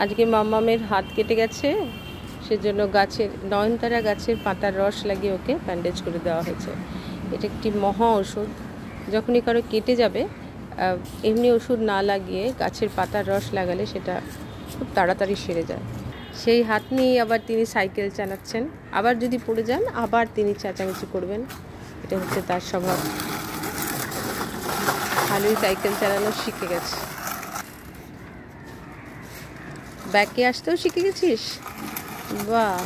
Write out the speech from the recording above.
আজকে মাম্মামের হাত কেটে গেছে, সেজন্য গাছের নয়নতারা গাছের পাতার রস লাগিয়ে ওকে ব্যান্ডেজ করে দেওয়া হয়েছে। এটা একটি মহা ওষুধ। যখনই কারো কেটে যাবে, এমনি ওষুধ না লাগিয়ে গাছের পাতার রস লাগালে সেটা খুব তাড়াতাড়ি সেরে যায়। সেই হাত নিয়েই আবার তিনি সাইকেল চালাচ্ছেন। আবার যদি পড়ে যান আবার তিনি চেঁচামেচি করবেন। এটা হচ্ছে তার স্বভাব। ভালোই সাইকেল চালানো শিখে গেছে। ব্যাকে আসতেও শিখে গেছিস? বাহ,